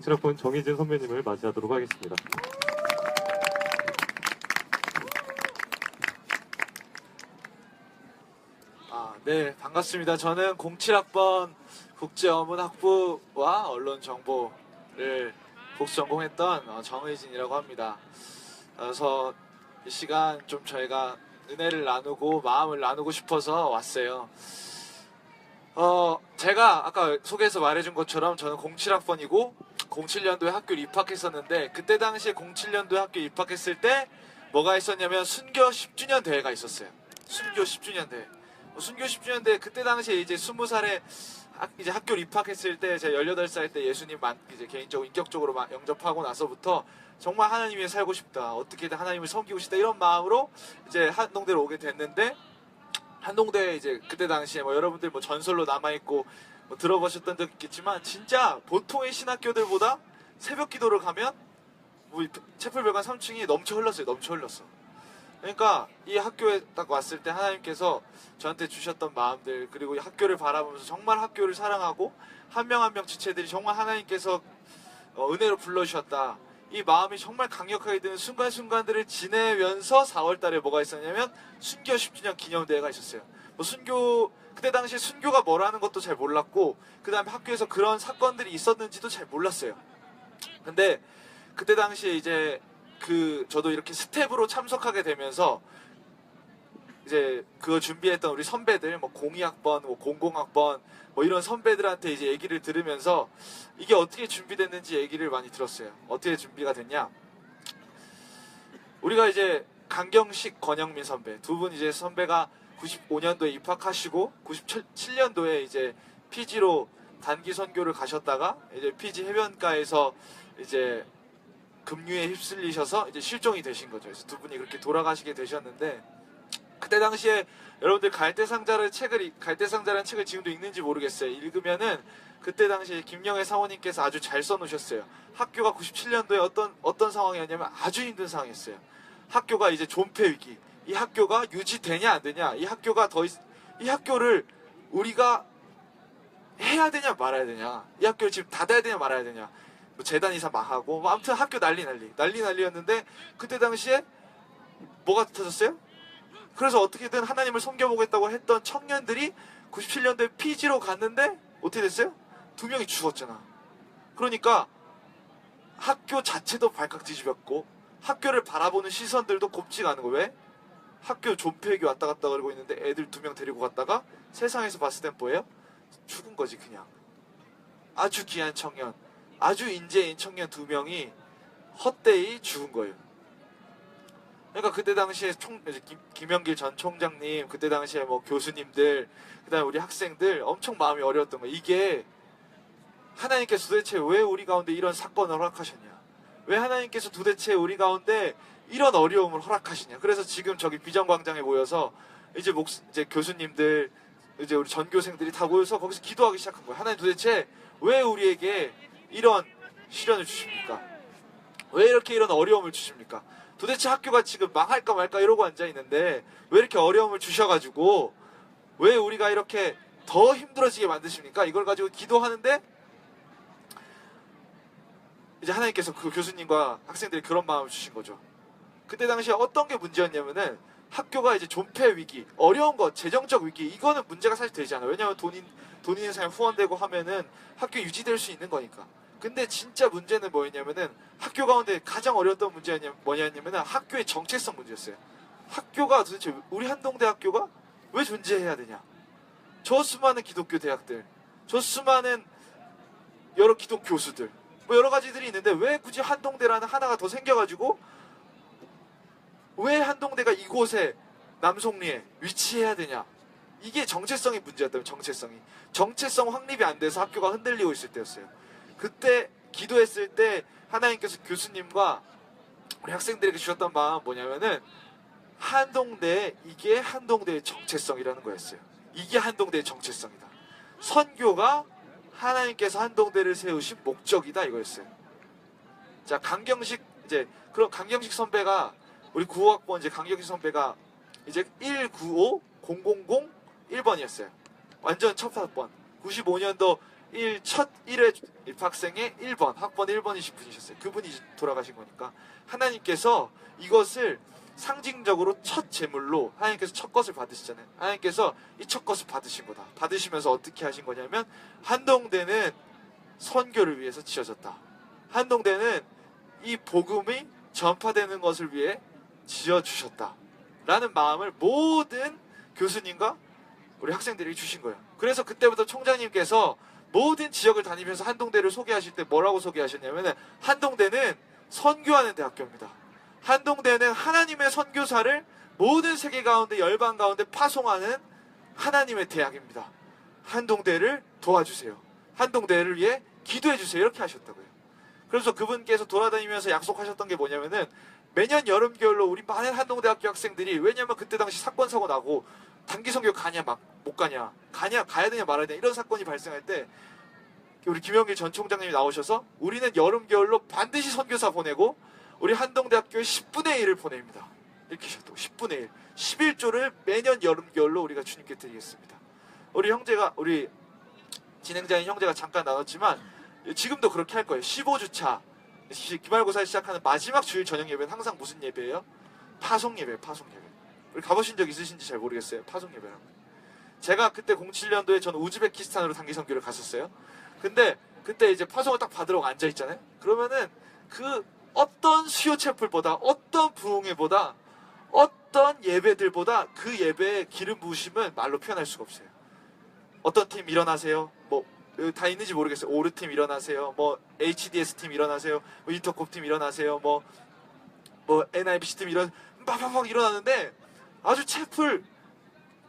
07학번 정희진 선배님을 맞이하도록 하겠습니다. 네, 반갑습니다. 저는 07학번 국제어문학부와 언론정보를 복수 전공했던 정의진이라고 합니다. 그래서 이 시간 좀 저희가 은혜를 나누고 마음을 나누고 싶어서 왔어요. 제가 아까 소개해서 말해준 것처럼 저는 07학번이고 07년도에 학교를 입학했었는데, 그때 당시에 07년도에 학교 입학했을 때 뭐가 있었냐면 순교 10주년 대회가 있었어요. 순교 10주년 대회. 순교 10주년 대회, 그때 당시에 이제 20살에 이제 학교를 입학했을 때, 제가 18살 때 예수님 이제 개인적으로 인격적으로 영접하고 나서부터 정말 하나님 위해 살고 싶다, 어떻게든 하나님을 섬기고 싶다, 이런 마음으로 이제 한동대로 오게 됐는데, 한동대 이제 그때 당시에 여러분들 전설로 남아있고 들어보셨던 적 있겠지만, 진짜 보통의 신학교들보다 새벽 기도를 가면 채플별관 3층이 넘쳐 흘렀어요. 넘쳐 흘렀어. 그러니까 이 학교에 딱 왔을 때 하나님께서 저한테 주셨던 마음들, 그리고 이 학교를 바라보면서 정말 학교를 사랑하고 한 명 한 명 지체들이 정말 하나님께서 은혜로 불러주셨다, 이 마음이 정말 강력하게 드는 순간순간들을 지내면서 4월달에 뭐가 있었냐면 순교 10주년 기념대회가 있었어요. 순교, 그때 당시에 순교가 뭐라는 것도 잘 몰랐고, 그 다음에 학교에서 그런 사건들이 있었는지도 잘 몰랐어요. 근데 그때 당시에 이제 저도 이렇게 스텝으로 참석하게 되면서 이제 그거 준비했던 우리 선배들, 02학번, 00학번, 이런 선배들한테 이제 얘기를 들으면서 이게 어떻게 준비됐는지 얘기를 많이 들었어요. 어떻게 준비가 됐냐? 우리가 이제 강경식, 권영민 선배 두 분, 이제 선배가 95년도에 입학하시고 97년도에 이제 피지로 단기 선교를 가셨다가 이제 피지 해변가에서 이제 급류에 휩쓸리셔서 이제 실종이 되신 거죠. 그래서 두 분이 그렇게 돌아가시게 되셨는데, 그때 당시에 여러분들 갈대상자라는 책을 지금도 읽는지 모르겠어요. 읽으면은 그때 당시에 김영애 사모님께서 아주 잘 써놓으셨어요. 학교가 97년도에 어떤 상황이었냐면 아주 힘든 상황이었어요. 학교가 이제 존폐 위기. 이 학교가 유지되냐 안 되냐. 이 학교를 우리가 해야 되냐 말아야 되냐. 이 학교를 지금 닫아야 되냐 말아야 되냐. 재단 이사 망하고 아무튼 학교 난리였는데, 그때 당시에 뭐가 터졌어요? 그래서 어떻게든 하나님을 섬겨보겠다고 했던 청년들이 97년도에 피지로 갔는데 어떻게 됐어요? 2명이 죽었잖아. 그러니까 학교 자체도 발칵 뒤집혔고 학교를 바라보는 시선들도 곱지가 않은 거예요. 왜? 학교 존폐기 왔다 갔다 그러고 있는데 애들 2명 데리고 갔다가 세상에서 봤을 땐 뭐예요? 죽은 거지 그냥. 아주 귀한 청년, 아주 인재인 청년 2명이 헛되이 죽은 거예요. 그러니까 그때 당시에 김영길 전 총장님, 그때 당시에 교수님들, 그 다음에 우리 학생들 엄청 마음이 어려웠던 거예요. 이게 하나님께서 도대체 왜 우리 가운데 이런 사건을 허락하셨냐, 왜 하나님께서 도대체 우리 가운데 이런 어려움을 허락하시냐. 그래서 지금 저기 비전광장에 모여서 이제 교수님들, 이제 우리 전교생들이 다 모여서 거기서 기도하기 시작한 거예요. 하나님 도대체 왜 우리에게 이런 시련을 주십니까? 왜 이렇게 이런 어려움을 주십니까? 도대체 학교가 지금 망할까 말까 이러고 앉아있는데 왜 이렇게 어려움을 주셔가지고 왜 우리가 이렇게 더 힘들어지게 만드십니까? 이걸 가지고 기도하는데 이제 하나님께서 그 교수님과 학생들이 그런 마음을 주신 거죠. 그때 당시에 어떤 게 문제였냐면은 학교가 이제 존폐 위기, 어려운 것, 재정적 위기, 이거는 문제가 사실 되지 않아요. 왜냐하면 돈 있는 사람이 후원되고 하면은 학교 유지될 수 있는 거니까. 근데 진짜 문제는 뭐였냐면은 학교 가운데 가장 어려웠던 문제가 뭐냐면은 학교의 정체성 문제였어요. 학교가 도대체 우리 한동대 학교가 왜 존재해야 되냐. 저 수많은 기독교 대학들, 저 수많은 여러 기독 교수들, 여러 가지들이 있는데 왜 굳이 한동대라는 하나가 더 생겨가지고 왜 한동대가 이곳에 남송리에 위치해야 되냐. 이게 정체성이 문제였다면, 정체성 확립이 안 돼서 학교가 흔들리고 있을 때였어요. 그때 기도했을 때 하나님께서 교수님과 우리 학생들에게 주셨던 마음은 뭐냐면은 이게 한동대의 정체성이라는 거였어요. 이게 한동대의 정체성이다. 선교가 하나님께서 한동대를 세우신 목적이다, 이거였어요. 자, 강경식 선배가 우리 95학번 강경식 선배가 이제 195000 1번이었어요. 완전 첫 학번. 95년도 첫 1회 입학생의 1번, 학번 1번이신 분이셨어요. 그분이 돌아가신 거니까 하나님께서 이것을 상징적으로 첫 제물로 하나님께서 첫 것을 받으시잖아요. 하나님께서 이 첫 것을 받으신 거다. 받으시면서 어떻게 하신 거냐면 한동대는 선교를 위해서 지어졌다. 한동대는 이 복음이 전파되는 것을 위해 지어주셨다 라는 마음을 모든 교수님과 우리 학생들에게 주신 거예요. 그래서 그때부터 총장님께서 모든 지역을 다니면서 한동대를 소개하실 때 뭐라고 소개하셨냐면 한동대는 선교하는 대학교입니다. 한동대는 하나님의 선교사를 모든 세계 가운데 열방 가운데 파송하는 하나님의 대학입니다. 한동대를 도와주세요. 한동대를 위해 기도해 주세요. 이렇게 하셨다고요. 그래서 그분께서 돌아다니면서 약속하셨던 게 뭐냐면은 매년 여름 겨울로 우리 많은 한동대학교 학생들이, 왜냐면 그때 당시 사건 사고 나고 단기 선교 가냐 막 못 가냐, 가야 되냐 말아야 되냐 이런 사건이 발생할 때 우리 김영길 전 총장님이 나오셔서 우리는 여름 겨울로 반드시 선교사 보내고 우리 한동대학교에 10분의 1을 보냅니다. 이렇게 하셨다고. 10분의 1 11조를 매년 여름 겨울로 우리가 주님께 드리겠습니다. 우리 형제가, 우리 진행자인 형제가 잠깐 나눴지만 지금도 그렇게 할 거예요. 15주차 기말고사를 시작하는 마지막 주일 저녁 예배는 항상 무슨 예배예요? 파송 예배. 파송 예배. 우리 가보신 적 있으신지 잘 모르겠어요. 파송 예배라고. 제가 그때 07년도에 저는 우즈베키스탄으로 단기 선교를 갔었어요. 근데 그때 이제 파송을 딱 받으러 앉아 있잖아요. 그러면은 그 어떤 수요 채플보다, 어떤 부흥회보다, 어떤 예배들보다 그 예배의 기름 부으심은 말로 표현할 수가 없어요. 어떤 팀 일어나세요. 뭐 다 있는지 모르겠어요. 오르팀 일어나세요. 뭐 HDS 팀 일어나세요. 뭐 인터콥 팀 일어나세요. 뭐 NIBC 팀 막 일어나는데 아주 채플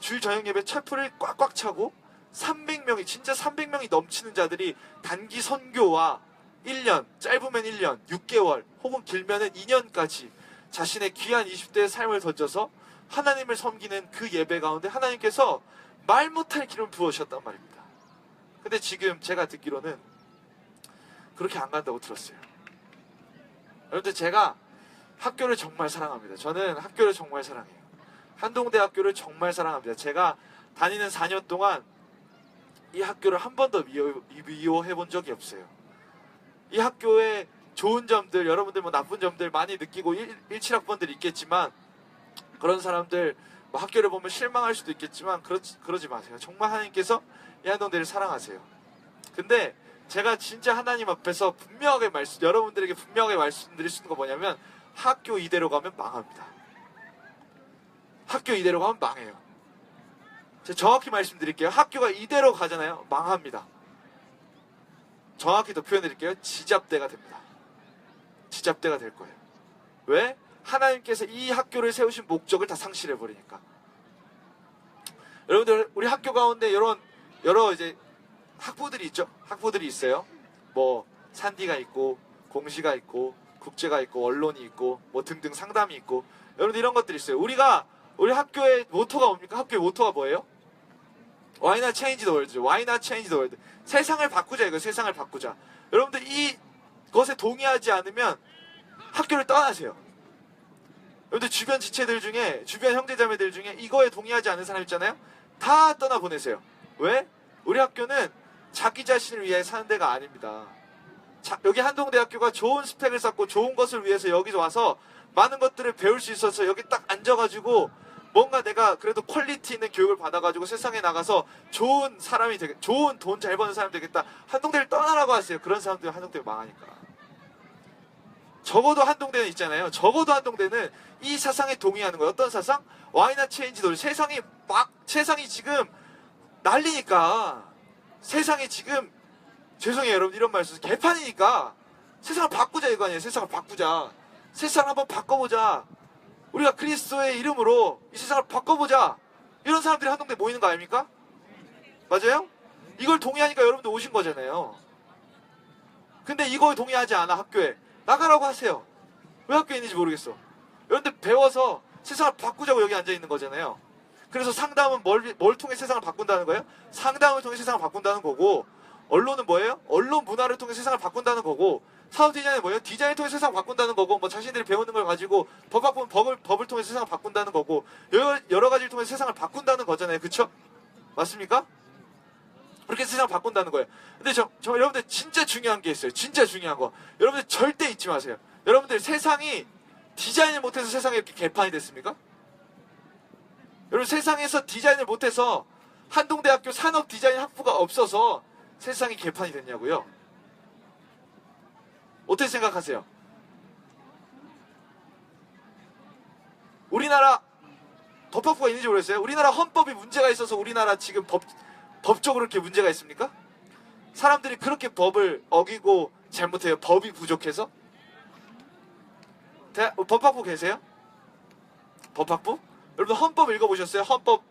주일 저녁 예배 채플을 꽉꽉 차고 300명이, 진짜 300명이 넘치는 자들이 단기 선교와 1년, 짧으면 1년, 6개월, 혹은 길면은 2년까지 자신의 귀한 20대의 삶을 던져서 하나님을 섬기는 그 예배 가운데 하나님께서 말 못할 기름을 부으셨단 말입니다. 근데 지금 제가 듣기로는 그렇게 안 간다고 들었어요. 여러분들, 제가 학교를 정말 사랑합니다. 저는 학교를 정말 사랑해요. 한동대학교를 정말 사랑합니다. 제가 다니는 4년 동안 이 학교를 한 번도 미워해 본 적이 없어요. 이 학교의 좋은 점들, 여러분들 뭐 나쁜 점들 많이 느끼고 17학번들이 있겠지만, 그런 사람들 뭐 학교를 보면 실망할 수도 있겠지만 그러지 마세요. 정말 하나님께서 이 한동대를 사랑하세요. 근데 제가 진짜 하나님 앞에서 분명하게 여러분들에게 분명하게 말씀드릴 수 있는 거 뭐냐면, 학교 이대로 가면 망합니다. 학교 이대로 가면 망해요. 제가 정확히 말씀드릴게요. 학교가 이대로 가잖아요. 망합니다. 정확히 더 표현드릴게요. 지잡대가 됩니다. 지잡대가 될 거예요. 왜? 하나님께서 이 학교를 세우신 목적을 다 상실해버리니까. 여러분들, 우리 학교 가운데 여러 이제 학부들이 있죠. 학부들이 있어요. 뭐 산디가 있고, 공시가 있고, 국제가 있고, 언론이 있고, 뭐 등등 상담이 있고, 여러분들 이런 것들이 있어요. 우리 학교의 모토가 뭡니까? 학교의 모토가 뭐예요? Why not change the world? Why not change the world? 세상을 바꾸자, 이거. 세상을 바꾸자. 여러분들 이것에 동의하지 않으면 학교를 떠나세요. 여러분들 주변 지체들 중에, 주변 형제자매들 중에 이거에 동의하지 않는 사람 있잖아요. 다 떠나보내세요. 왜? 우리 학교는 자기 자신을 위해 사는 데가 아닙니다. 여기 한동대학교가 좋은 스펙을 쌓고 좋은 것을 위해서 여기서 와서 많은 것들을 배울 수 있어서 여기 딱 앉아가지고 뭔가 내가 그래도 퀄리티 있는 교육을 받아가지고 세상에 나가서 좋은 사람이 되겠다, 좋은 돈 잘 버는 사람이 되겠다, 한동대를 떠나라고 하세요. 그런 사람들은 한동대가 망하니까. 적어도 한동대는 있잖아요. 적어도 한동대는 이 사상에 동의하는 거예요. 어떤 사상? Why not change the world? 세상이 지금 난리니까, 세상이 지금, 죄송해요 여러분 이런 말 써서, 개판이니까 세상을 바꾸자 이거 아니에요. 세상을 바꾸자. 세상을 한번 바꿔보자. 우리가 그리스도의 이름으로 이 세상을 바꿔보자. 이런 사람들이 한동대 모이는 거 아닙니까? 맞아요? 이걸 동의하니까 여러분들 오신 거잖아요. 근데 이걸 동의하지 않아. 학교에 나가라고 하세요. 왜 학교에 있는지 모르겠어. 여러분들 배워서 세상을 바꾸자고 여기 앉아있는 거잖아요. 그래서 상담은 뭘 통해 세상을 바꾼다는 거예요? 상담을 통해 세상을 바꾼다는 거고, 언론은 뭐예요? 언론 문화를 통해 세상을 바꾼다는 거고, 사업 디자인은 뭐예요? 디자인을 통해 세상을 바꾼다는 거고, 뭐 자신들이 배우는 걸 가지고 법을 통해 세상을 바꾼다는 거고, 여러 가지를 통해 세상을 바꾼다는 거잖아요. 그쵸? 맞습니까? 그렇게 세상 바꾼다는 거예요. 근데 여러분들 진짜 중요한 게 있어요. 진짜 중요한 거. 여러분들 절대 잊지 마세요. 여러분들 세상이 디자인을 못해서 세상에 이렇게 개판이 됐습니까? 여러분 세상에서 디자인을 못해서 한동대학교 산업디자인 학부가 없어서 세상이 개판이 됐냐고요? 어떻게 생각하세요? 우리나라 법학부가 있는지 모르겠어요? 우리나라 헌법이 문제가 있어서 우리나라 지금 법적으로 이렇게 문제가 있습니까? 사람들이 그렇게 법을 어기고 잘못해요. 법이 부족해서? 법학부 계세요? 법학부? 여러분 헌법 읽어보셨어요? 헌법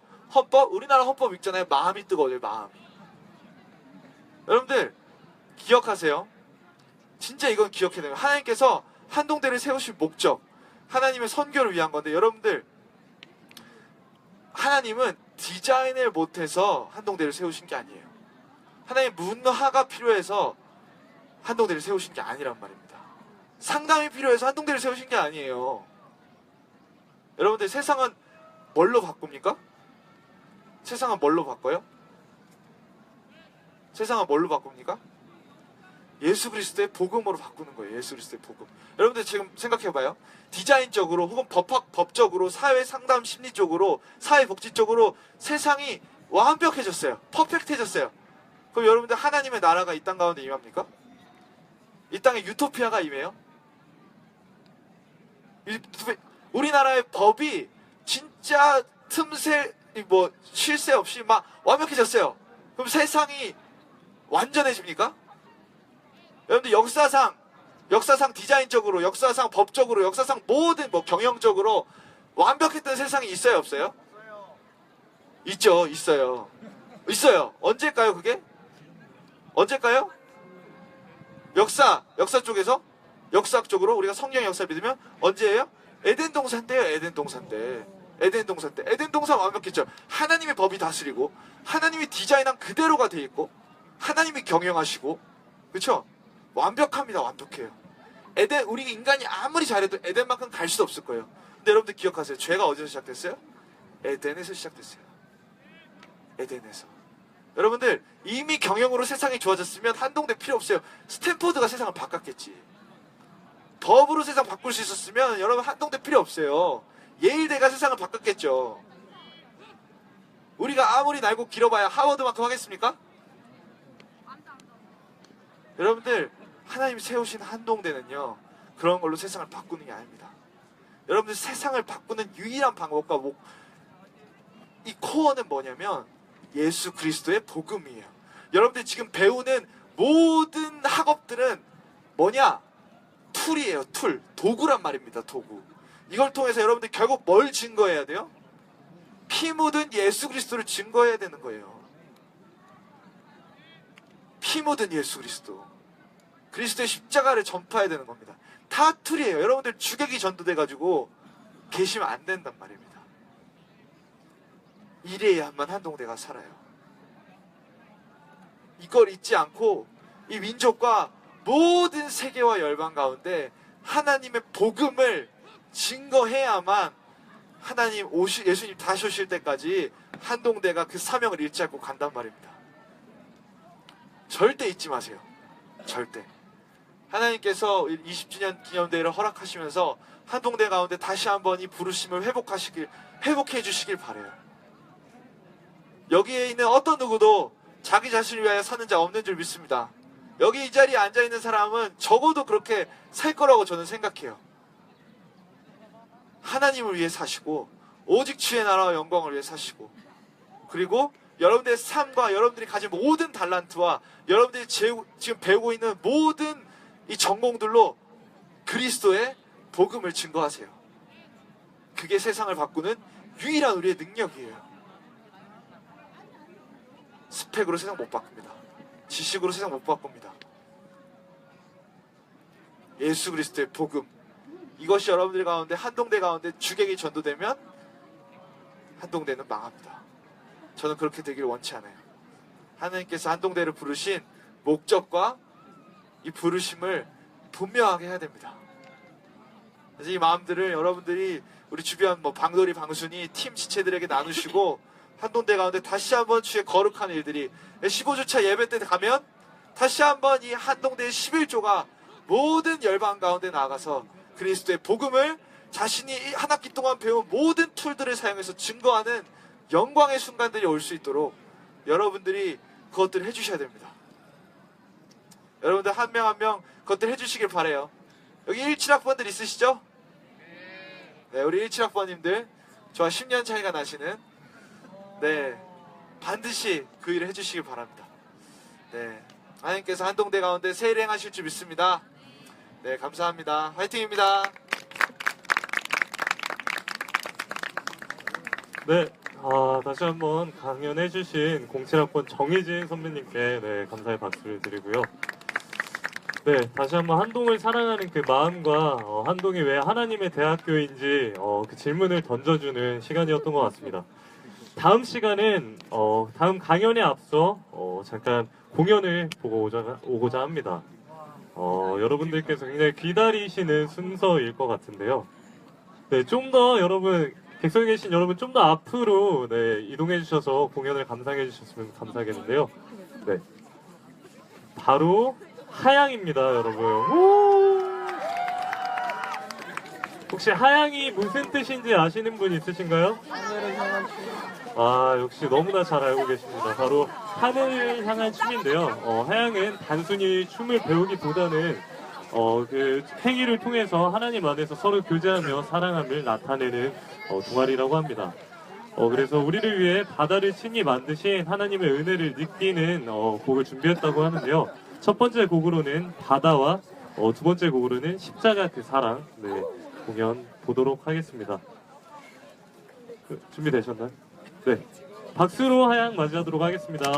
우리나라 헌법 읽잖아요. 마음이 뜨거워요. 마음이. 여러분들 기억하세요. 진짜 이건 기억해야 돼요. 하나님께서 한동대를 세우실 목적, 하나님의 선교를 위한 건데, 여러분들 하나님은 디자인을 못해서 한동대를 세우신 게 아니에요. 하나님 문화가 필요해서 한동대를 세우신 게 아니란 말입니다. 상담이 필요해서 한동대를 세우신 게 아니에요. 여러분들 세상은 뭘로 바꿉니까? 세상은 뭘로 바꿔요? 세상은 뭘로 바꿉니까? 예수 그리스도의 복음으로 바꾸는 거예요. 예수 그리스도의 복음. 여러분들 지금 생각해봐요. 디자인적으로 혹은 법적으로 사회 상담 심리적으로 사회복지적으로 세상이 완벽해졌어요. 퍼펙트해졌어요. 그럼 여러분들 하나님의 나라가 이 땅 가운데 임합니까? 이 땅에 유토피아가 임해요? 우리나라의 법이 진짜 틈새 쉴 새 없이 막 완벽해졌어요. 그럼 세상이 완전해집니까? 여러분들 역사상 디자인적으로, 역사상 법적으로, 역사상 모든 경영적으로 완벽했던 세상이 있어요, 없어요? 있죠, 있어요. 언제일까요, 그게? 언제일까요? 역사 쪽에서? 역사학적으로 우리가 성경 역사 믿으면 언제예요? 에덴 동산 때예요, 에덴 동산 때. 에덴 동산 완벽했죠. 하나님의 법이 다스리고, 하나님이 디자인한 그대로가 돼 있고, 하나님이 경영하시고, 그렇죠? 완벽합니다. 완벽해요. 우리 인간이 아무리 잘해도 에덴만큼 갈 수도 없을 거예요. 근데 여러분들 기억하세요. 죄가 어디서 시작됐어요? 에덴에서 시작됐어요. 에덴에서. 여러분들 이미 경영으로 세상이 좋아졌으면 한동대 필요 없어요. 스탠포드가 세상을 바꿨겠지. 법으로 세상 바꿀 수 있었으면 여러분 한동대 필요 없어요. 예일대가 세상을 바꿨겠죠. 우리가 아무리 날고 길어봐야 하버드만큼 하겠습니까? 여러분들 하나님 세우신 한동대는요, 그런 걸로 세상을 바꾸는 게 아닙니다. 여러분들 세상을 바꾸는 유일한 방법과 이 코어는 뭐냐면 예수 그리스도의 복음이에요. 여러분들 지금 배우는 모든 학업들은 뭐냐? 툴이에요. 도구란 말입니다. 도구. 이걸 통해서 여러분들 결국 뭘 증거해야 돼요? 피 묻은 예수 그리스도를 증거해야 되는 거예요. 피 묻은 예수 그리스도의 십자가를 전파해야 되는 겁니다. 다 툴이에요. 여러분들 주객이 전도돼가지고 계시면 안 된단 말입니다. 이래야만 한동대가 살아요. 이걸 잊지 않고 이 민족과 모든 세계와 열방 가운데 하나님의 복음을 증거해야만 예수님 다시 오실 때까지 한동대가 그 사명을 잃지 않고 간단 말입니다. 절대 잊지 마세요. 절대. 하나님께서 20주년 기념대회를 허락하시면서 한동대 가운데 다시 한번 이 부르심을 회복해 주시길 바라요. 여기에 있는 어떤 누구도 자기 자신을 위하여 사는 자 없는 줄 믿습니다. 여기 이 자리에 앉아있는 사람은 적어도 그렇게 살 거라고 저는 생각해요. 하나님을 위해 사시고 오직 주의 나라와 영광을 위해 사시고, 그리고 여러분들의 삶과 여러분들이 가진 모든 달란트와 여러분들이 지금 배우고 있는 모든 이 전공들로 그리스도의 복음을 증거하세요. 그게 세상을 바꾸는 유일한 우리의 능력이에요. 스펙으로 세상 못 바꿉니다. 지식으로 세상 못 바꿉니다. 예수 그리스도의 복음, 이것이 여러분들 가운데, 한동대 가운데 주객이 전도되면 한동대는 망합니다. 저는 그렇게 되길 원치 않아요. 하나님께서 한동대를 부르신 목적과 이 부르심을 분명하게 해야 됩니다. 그래서 이 마음들을 여러분들이 우리 주변 방돌이, 방순이 팀 지체들에게 나누시고 한동대 가운데 다시 한번 주의 거룩한 일들이 15주차 예배 때 가면 다시 한번 이 한동대의 11조가 모든 열방 가운데 나아가서 그리스도의 복음을 자신이 한 학기 동안 배운 모든 툴들을 사용해서 증거하는 영광의 순간들이 올 수 있도록 여러분들이 그것들을 해주셔야 됩니다. 여러분들 한 명 한 명 그것들 해주시길 바라요. 여기 17학번들 있으시죠? 네, 우리 17학번님들 저와 10년 차이가 나시는 네, 반드시 그 일을 해주시길 바랍니다. 네, 하나님께서 한동대 가운데 새 일 행하실 줄 믿습니다. 네, 감사합니다. 화이팅입니다. 네, 다시 한번 강연해주신 07학번 정희진 선배님께 네, 감사의 박수를 드리고요. 네, 다시 한번 한동을 사랑하는 그 마음과 한동이 왜 하나님의 대학교인지 그 질문을 던져주는 시간이었던 것 같습니다. 다음 시간은 다음 강연에 앞서 잠깐 공연을 보고 오고자 합니다. 여러분들께서 굉장히 기다리시는 순서일 것 같은데요. 네, 좀 더 여러분 객석에 계신 여러분 좀 더 앞으로 네, 이동해 주셔서 공연을 감상해 주셨으면 감사하겠는데요. 네, 바로 하양입니다, 여러분. 오! 혹시 하양이 무슨 뜻인지 아시는 분 있으신가요? 역시 너무나 잘 알고 계십니다. 바로 하늘을 향한 춤인데요. 하양은 단순히 춤을 배우기보다는 그 행위를 통해서 하나님 안에서 서로 교제하며 사랑함을 나타내는 동아리라고 합니다. 그래서 우리를 위해 바다를 친히 만드신 하나님의 은혜를 느끼는 곡을 준비했다고 하는데요. 첫 번째 곡으로는 바다와 두 번째 곡으로는 십자가 그 사랑 네, 공연 보도록 하겠습니다. 준비되셨나요? 네, 박수로 하양 맞이하도록 하겠습니다.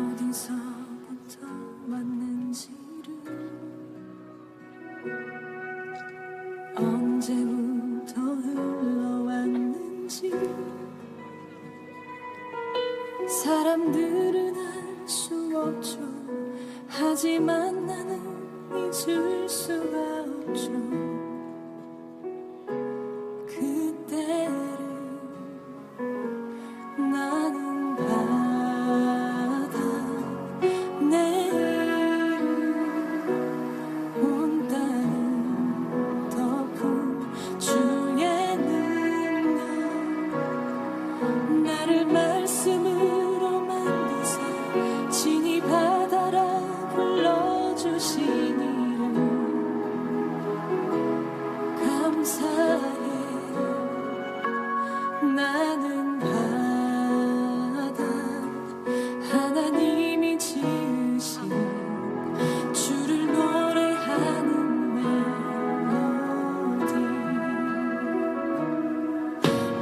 어디서부터 왔는지를 언제부터 흘러왔는지 사람들은 알 수 없죠. 하지만 나는 잊을 수가 없죠. 그때를 나는 바다 내일은 온 땅을 덮은 주의 능력 나를 말씀으로 만드사 진이 바다라 불러주신 이름 감사해. 나는 바다 하나님이 지으신 주를 노래하는 멜로디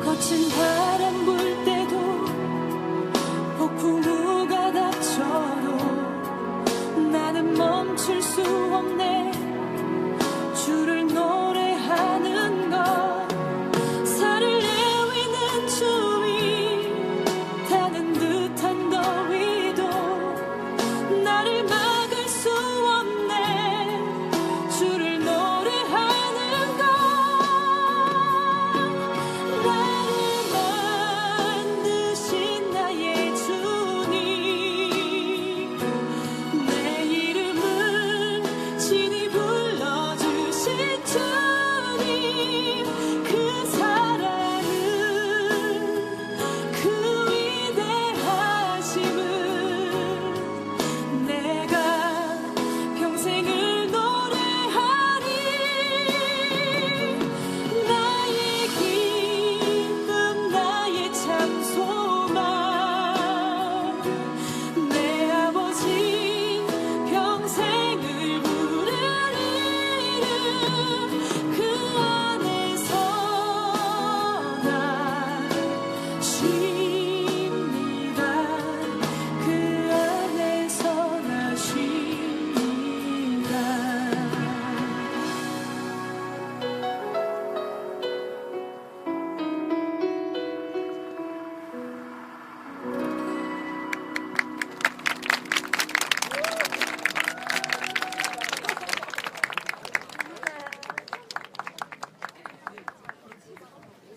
거친 바람 불 때도 폭풍우가 닥쳐도 나는 멈출 수 없네. 주를 노래하는 것 살을 내위는 주위 타는 듯한 더위도 나를 막을 수 없네. 주를 노래하는 것 나는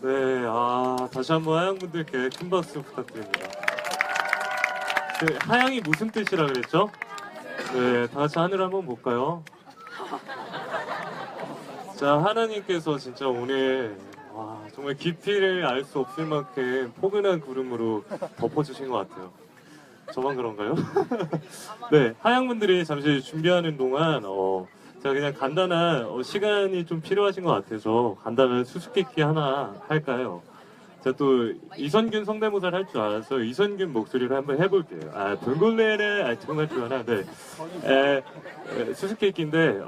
네, 다시 한번 하양분들께 큰 박수 부탁드립니다. 그, 하양이 무슨 뜻이라 그랬죠? 네, 다 같이 하늘 한번 볼까요? 자, 하나님께서 진짜 오늘 정말 깊이를 알 수 없을 만큼 포근한 구름으로 덮어주신 것 같아요. 저만 그런가요? 네, 하양분들이 잠시 준비하는 동안 제가 그냥 간단한 시간이 좀 필요하신 것 같아서 간단한 수수께끼 하나 할까요? 제가 또 이선균 성대모사를 할 줄 알아서 이선균 목소리로 한번 해볼게요. 동굴레를 정말 좋아하나? 네. 수수께끼인데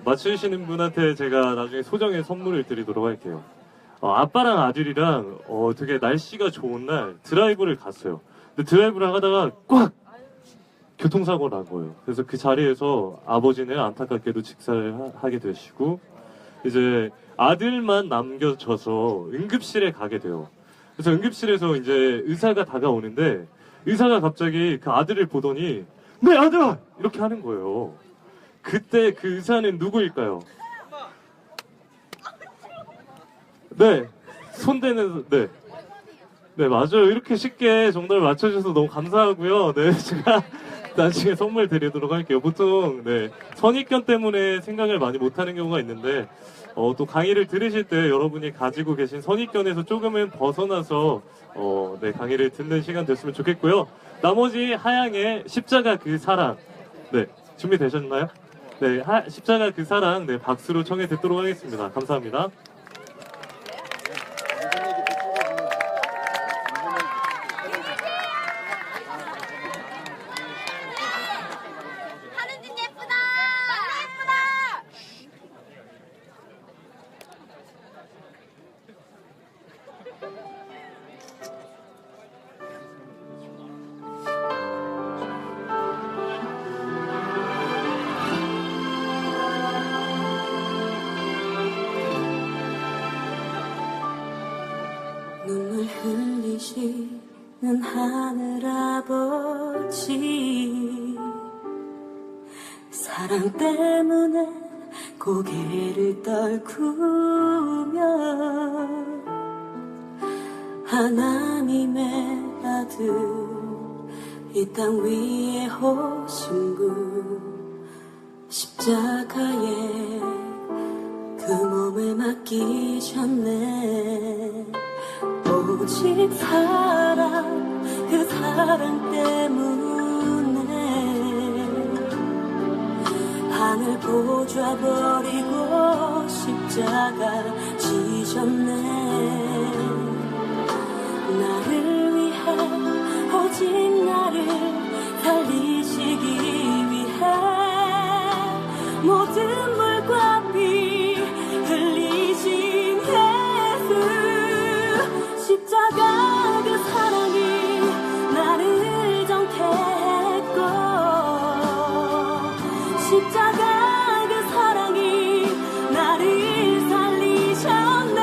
맞추시는 분한테 제가 나중에 소정의 선물을 드리도록 할게요. 아빠랑 아들이랑 되게 날씨가 좋은 날 드라이브를 갔어요. 근데 드라이브를 하다가 꽉 교통사고가 난 거예요. 그래서 그 자리에서 아버지는 안타깝게도 직사를 하게 되시고 이제 아들만 남겨져서 응급실에 가게 돼요. 그래서 응급실에서 이제 의사가 다가오는데 의사가 갑자기 그 아들을 보더니 네 아들아! 이렇게 하는 거예요. 그때 그 의사는 누구일까요? 네, 손대는 네 맞아요. 이렇게 쉽게 정답을 맞춰주셔서 너무 감사하고요. 네, 제가 나중에 선물 드리도록 할게요. 보통 네 선입견 때문에 생각을 많이 못하는 경우가 있는데 또 강의를 들으실 때 여러분이 가지고 계신 선입견에서 조금은 벗어나서 네 강의를 듣는 시간 됐으면 좋겠고요. 나머지 하양의 십자가 그 사랑 네 준비되셨나요? 네 십자가 그 사랑 네 박수로 청해 듣도록 하겠습니다. 감사합니다. 하느님 예쁘다! 너무 예쁘다! 눈물 흘리시는 하늘 아버지 사랑 때문에 고개를 떨구며 하나님의 아들 이 땅 위에 오신 분 십자가에 그 몸을 맡기셨네. 오직 사랑 그 사랑 때문에 하늘 보좌 버리고 십자가 지셨네. 나를 위해 오직 나를 살리시기 위해 모든 물과 피 흘리신 예수 십자가 그 사랑이 나를 정케했고 십자가 그 사랑이 나를 살리셨네.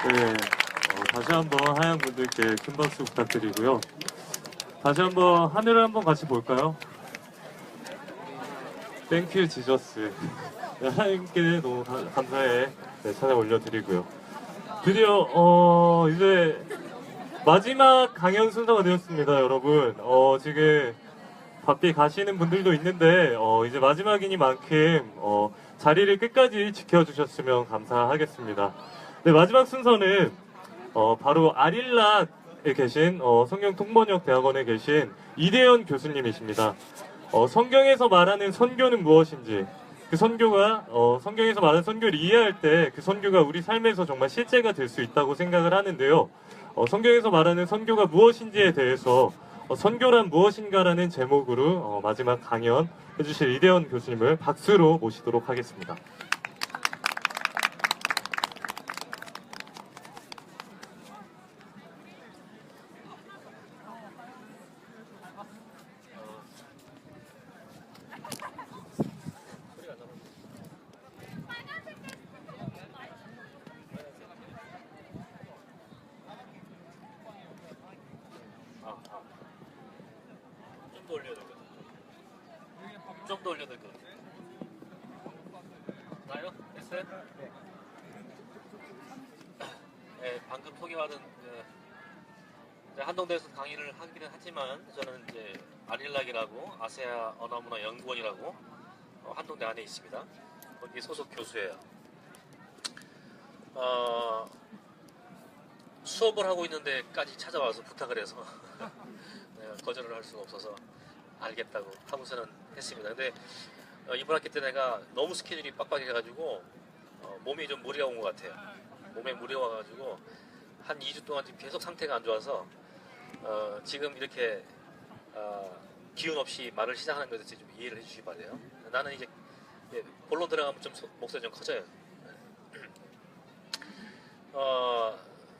네, 다시 한번 하양 분들께 큰 박수 부탁드리고요. 다시 한번 하늘을 한번 같이 볼까요? 땡큐 지저스. 네, 하양께 너무 감사해 네, 찬양 올려드리고요. 드디어 이제 마지막 강연 순서가 되었습니다, 여러분. 지금 바삐 가시는 분들도 있는데 이제 마지막이니만큼 자리를 끝까지 지켜주셨으면 감사하겠습니다. 네, 마지막 순서는 바로 아릴락에 계신 성경통번역 대학원에 계신 이대현 교수님이십니다. 성경에서 말하는 선교는 무엇인지, 그 선교가 성경에서 말하는 선교를 이해할 때 그 선교가 우리 삶에서 정말 실제가 될 수 있다고 생각을 하는데요. 성경에서 말하는 선교가 무엇인지에 대해서 선교란 무엇인가라는 제목으로 마지막 강연 해주실 이대현 교수님을 박수로 모시도록 하겠습니다. 좀 더 올려야 될 것 같아요. 좀 더 올려야 될 것 같아요. 나요? 됐어요? 네, 방금 소개받은 이제 한동대에서 강의를 하기는 하지만 저는 이제 아릴락이라고 아세아 언어문화 연구원이라고 한동대 안에 있습니다. 거기 소속 교수예요. 수업을 하고 있는데까지 찾아와서 부탁을 해서 내가 거절을 할 수가 없어서 알겠다고 하고서는 했습니다. 근데 이번 학기 때 내가 너무 스케줄이 빡빡해가지고 몸이 좀 무리가 온 것 같아요. 몸에 무리가 와가지고 한 2주 동안 지금 계속 상태가 안 좋아서 지금 이렇게 기운 없이 말을 시작하는 것에 대해서 좀 이해를 해주시기 바래요. 나는 이제 본론 들어가면 좀 목소리 좀 커져요.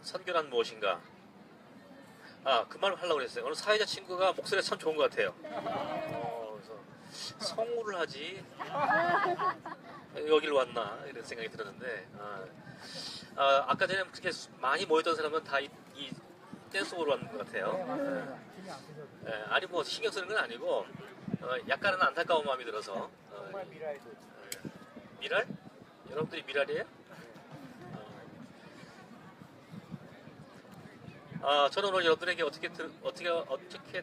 선교란 무엇인가? 그 말을 하려고 그랬어요. 어느 사회자 친구가 목소리가 참 좋은 것 같아요. 그래서 성우를 하지 여길 왔나 이런 생각이 들었는데 아까 전에 그렇게 많이 모였던 사람은 다 이 댄스홀로 왔는 것 같아요. 아니 뭐 신경 쓰는 건 아니고 약간은 안타까운 마음이 들어서 미랄? 여러분들이 미랄이에요? 저는 오늘 여러분에게 어떻게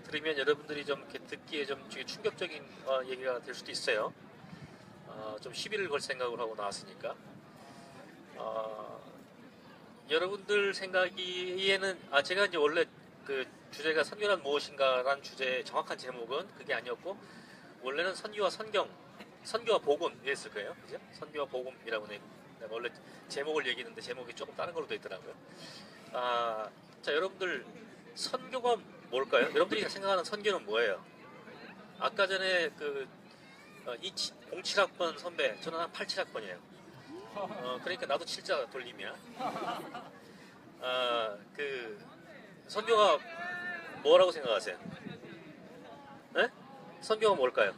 들으면 여러분들이 좀 이렇게 듣기에 좀 충격적인 얘기가 될 수도 있어요. 좀 시비를 걸 생각을 하고 나왔으니까. 여러분들 생각이에는 제가 이제 원래 그 주제가 선교란 무엇인가라는 주제의 정확한 제목은 그게 아니었고 원래는 선교와 성경, 선교와 복음이었을 거예요. 그죠? 선교와 복음이라고 내가 원래 제목을 얘기했는데 제목이 조금 다른 걸로 되어 있더라고요. 자, 여러분들 선교가 뭘까요? 여러분들이 생각하는 선교는 뭐예요? 아까 전에 그 07학번 선배, 저는 한 87학번이에요. 그러니까 나도 7자 돌림이야. 그 선교가 뭐라고 생각하세요? 네? 선교가 뭘까요?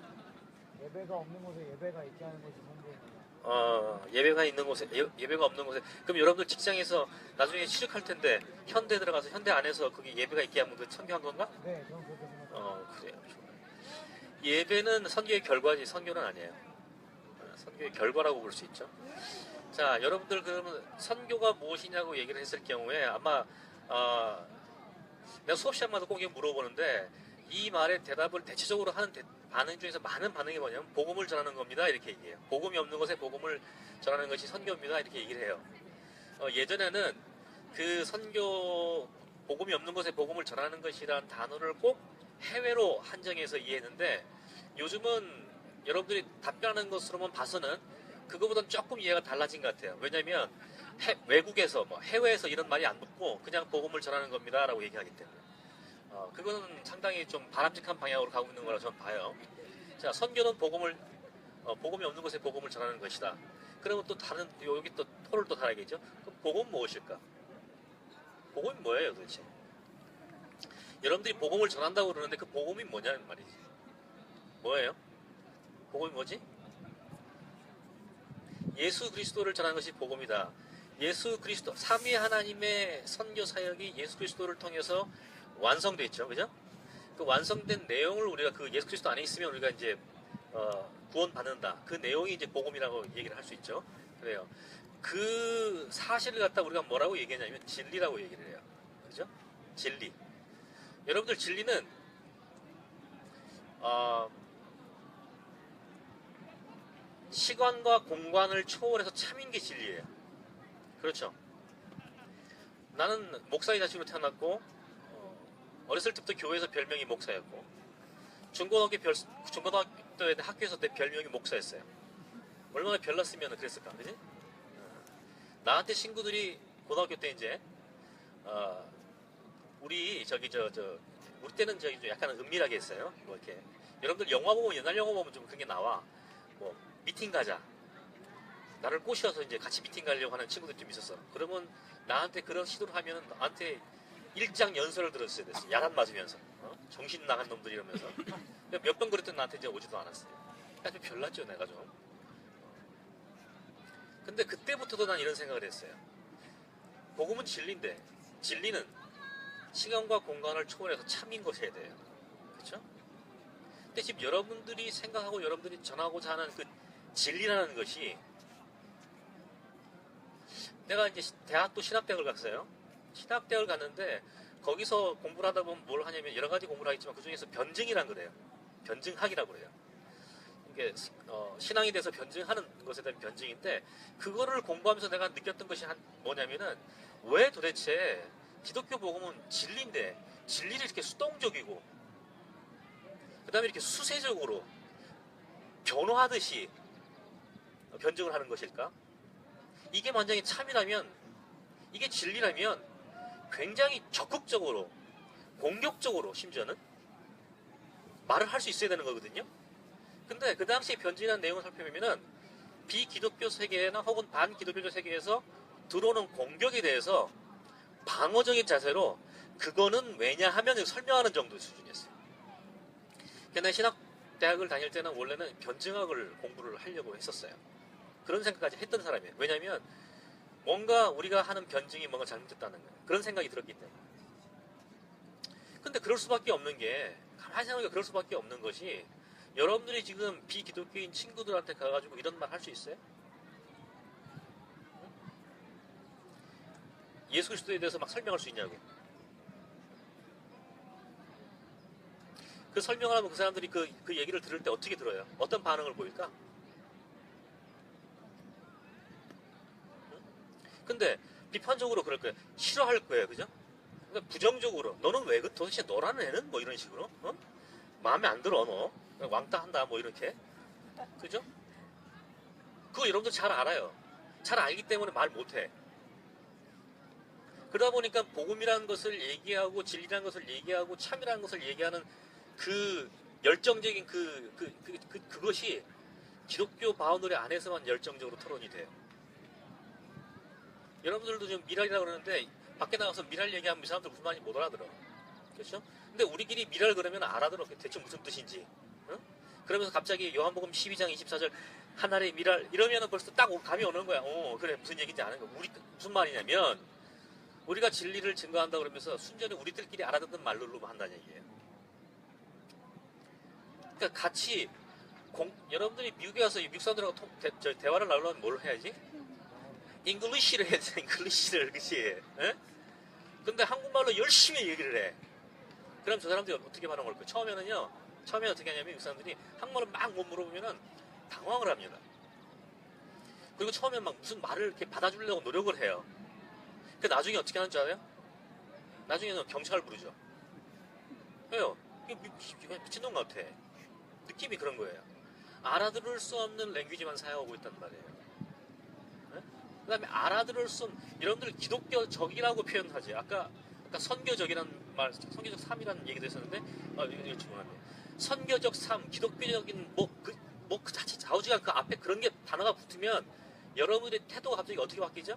예배가 없는 곳에 예배가 있게 하는 것이 선교입니다. 예배가 있는 곳에 예배가 없는 곳에 그럼 여러분들 직장에서 나중에 취직할 텐데 현대 들어가서 현대 안에서 거기 예배가 있게 하면 그 선교한 건가? 네, 저는 그렇게 생각합니다. 그래요. 좋아요. 예배는 선교의 결과지 선교는 아니에요. 선교의 결과라고 볼 수 있죠. 자, 여러분들 그러면 선교가 무엇이냐고 얘기를 했을 경우에 아마 내가 수업 시간마다 꼭 물어보는데 이 말의 대답을 대체적으로 하는 반응 중에서 많은 반응이 뭐냐면 복음을 전하는 겁니다 이렇게 얘기해요. 복음이 없는 곳에 복음을 전하는 것이 선교입니다 이렇게 얘기를 해요. 예전에는 그 선교 복음이 없는 곳에 복음을 전하는 것이라는 단어를 꼭 해외로 한정해서 이해했는데 요즘은 여러분들이 답변하는 것으로만 봐서는 그거보다는 조금 이해가 달라진 것 같아요. 왜냐하면 외국에서 해외에서 이런 말이 안 붙고 그냥 복음을 전하는 겁니다 라고 얘기하기 때문에 그거는 상당히 좀 바람직한 방향으로 가고 있는 거라고 저는 봐요. 자, 선교는 복음이 없는 곳에 복음을 전하는 것이다. 그러면 또 다른 여기 또 토를 또 달아야겠죠. 그럼 복음은 무엇일까? 복음이 뭐예요 도대체? 여러분들이 복음을 전한다고 그러는데 그 복음이 뭐냐는 말이지. 뭐예요? 복음이 뭐지? 예수 그리스도를 전하는 것이 복음이다. 예수 그리스도 삼위 하나님의 선교 사역이 예수 그리스도를 통해서 완성됐죠, 그죠? 그 완성된 내용을 우리가 그 예수 그리스도 안에 있으면 우리가 이제 구원받는다. 그 내용이 이제 복음이라고 얘기를 할 수 있죠. 그래요. 그 사실을 갖다 우리가 뭐라고 얘기하냐면 진리라고 얘기를 해요. 그죠? 진리. 여러분들 진리는 시간과 공간을 초월해서 참인 게 진리예요. 그렇죠? 나는 목사의 자식으로 태어났고 어렸을 때부터 교회에서 별명이 목사였고 중고등학교 때 학교에서 내 별명이 목사였어요. 얼마나 별났으면 그랬을까, 그지? 나한테 친구들이 고등학교 때 이제 우리 우리 때는 좀 약간 은밀하게 했어요. 뭐 이렇게 여러분들 영화 보면 옛날 영화 보면 좀 그런 게 나와. 뭐 미팅 가자. 나를 꼬셔서 이제 같이 미팅 가려고 하는 친구들이 좀 있었어. 그러면 나한테 그런 시도를 하면 나한테 일장 연설을 들었어야 됐어. 야단 맞으면서 정신 나간 놈들 이러면서 몇 번 그랬더니 나한테 이제 오지도 않았어요. 그러니까 좀 별났죠, 내가 좀. 근데 그때부터도 난 이런 생각을 했어요. 복음은 진리인데 진리는 시간과 공간을 초월해서 참인 것이어야 돼요. 그렇죠? 근데 지금 여러분들이 생각하고 여러분들이 전하고자 하는 그 진리라는 것이 내가 이제 대학도 신학대학을 갔어요. 신학대학을 갔는데 거기서 공부를 하다 보면 뭘 하냐면 여러 가지 공부를 하겠지만 그 중에서 변증이란 그래요. 변증학이라고 그래요. 이게 신앙에 대해서 변증하는 것에 대한 변증인데 그거를 공부하면서 내가 느꼈던 것이 뭐냐면은 왜 도대체 기독교 복음은 진리인데 진리를 이렇게 수동적이고 그 다음에 이렇게 수세적으로 변호하듯이 변증을 하는 것일까? 이게 만약에 참이라면 이게 진리라면 굉장히 적극적으로 공격적으로 심지어는 말을 할 수 있어야 되는 거거든요. 근데 그 당시에 변증한 내용을 살펴보면은 비기독교 세계나 혹은 반기독교 세계에서 들어오는 공격에 대해서 방어적인 자세로 그거는 왜냐하면 설명하는 정도 수준이었어요. 그러니까 신학 대학을 다닐 때는 원래는 변증학을 공부를 하려고 했었어요. 그런 생각까지 했던 사람이에요. 왜냐하면 뭔가 우리가 하는 변증이 뭔가 잘못됐다는 거예요. 그런 생각이 들었기 때문에. 근데 그럴 수밖에 없는 게 가만히 생각해보면 그럴 수밖에 없는 것이 여러분들이 지금 비기독교인 친구들한테 가가지고 이런 말 할 수 있어요? 예수 그리스도에 대해서 막 설명할 수 있냐고. 그 설명을 하면 그 사람들이 그 얘기를 들을 때 어떻게 들어요? 어떤 반응을 보일까? 근데 비판적으로 그럴 거예요. 싫어할 거예요. 그죠? 그러니까 부정적으로 너는 왜 도대체 너라는 애는 뭐 이런 식으로 마음에 안 들어 너 왕따 한다 뭐 이렇게 그죠? 그거 여러분들 잘 알아요. 잘 알기 때문에 말 못해. 그러다 보니까 복음이라는 것을 얘기하고 진리라는 것을 얘기하고 참이라는 것을 얘기하는 그 열정적인 그것이 기독교 바운더리 안에서만 열정적으로 토론이 돼요. 여러분들도 지금 미랄이라고 그러는데 밖에 나가서 미랄 얘기하면 이 사람들 무슨 말인지 못 알아들어. 그렇죠? 근데 우리끼리 미랄 그러면 알아들어. 대체 무슨 뜻인지. 응? 그러면서 갑자기 요한복음 12장 24절 하나의 미랄 이러면 벌써 딱 감이 오는 거야. 그래 무슨 얘기인지 아는 거야. 무슨 말이냐면 우리가 진리를 증거한다 그러면서 순전히 우리들끼리 알아듣는 말로만 한다는 얘기예요. 그러니까 같이 여러분들이 미국에 가서 미국 사람들하고 대화를 나누려면 뭘 해야지? 잉글리시를 해야 돼. 잉글리시를. 그치? 근데 한국말로 열심히 얘기를 해. 그럼 저 사람들이 어떻게 반응을 할까요? 처음에 어떻게 하냐면 미국 사람들이 한국말을 막 못 물어보면 당황을 합니다. 그리고 처음에 막 무슨 말을 이렇게 받아주려고 노력을 해요. 그 나중에 어떻게 하는 줄 알아요? 나중에는 경찰을 부르죠. 왜요? 미친놈 같아. 느낌이 그런 거예요. 알아들을 수 없는 랭귀지만 사용하고 있단 말이에요. 그 다음에 알아들을 수 없는, 여러분들 기독교적이라고 표현하지. 아까 선교적이라는 말, 선교적 삶이라는 얘기도 했었는데, 이거 질문하네. 선교적 삶, 기독교적인 그 자체 좌우지간 그 앞에 그런 게 단어가 붙으면 여러분의 태도가 갑자기 어떻게 바뀌죠?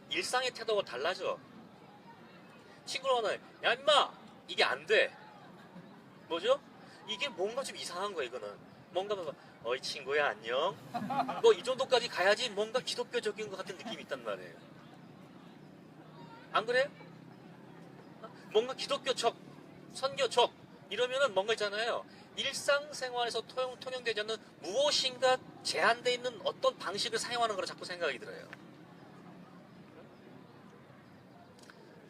일상의 태도가 달라져. 친구가 하나, 야 임마 이게 안 돼. 뭐죠? 이게 뭔가 좀 이상한 거야 이거는. 뭔가 막, 어이 친구야 안녕. 뭐 이 정도까지 가야지 뭔가 기독교적인 것 같은 느낌이 있단 말이에요. 안 그래요? 뭔가 기독교적, 선교적 이러면은 뭔가 있잖아요. 일상생활에서 통용되지 않는 무엇인가 제한되어 있는 어떤 방식을 사용하는 거라 자꾸 생각이 들어요.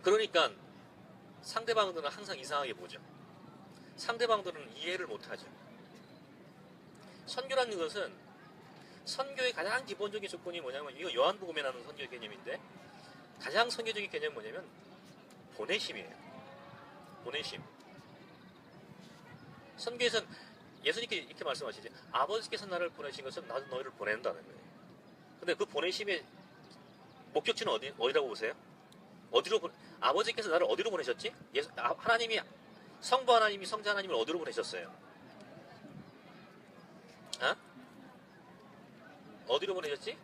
그러니까 상대방들은 항상 이상하게 보죠. 상대방들은 이해를 못하죠. 선교라는 것은 선교의 가장 기본적인 조건이 뭐냐면 이거 요한복음에 나오는 선교의 개념인데 가장 선교적인 개념이 뭐냐면 보내심이에요. 보내심. 선교에서는 예수님께 이렇게 말씀하시죠. 아버지께서 나를 보내신 것은 나도 너희를 보낸다는 거예요. 근데 그 보내심의 목적지는 어디라고 보세요? 아버지께서 나를 어디로 보내셨지? 하나님이 성부 하나님이 성자 하나님을 어디로 보내셨어요? 어디로 보내셨지?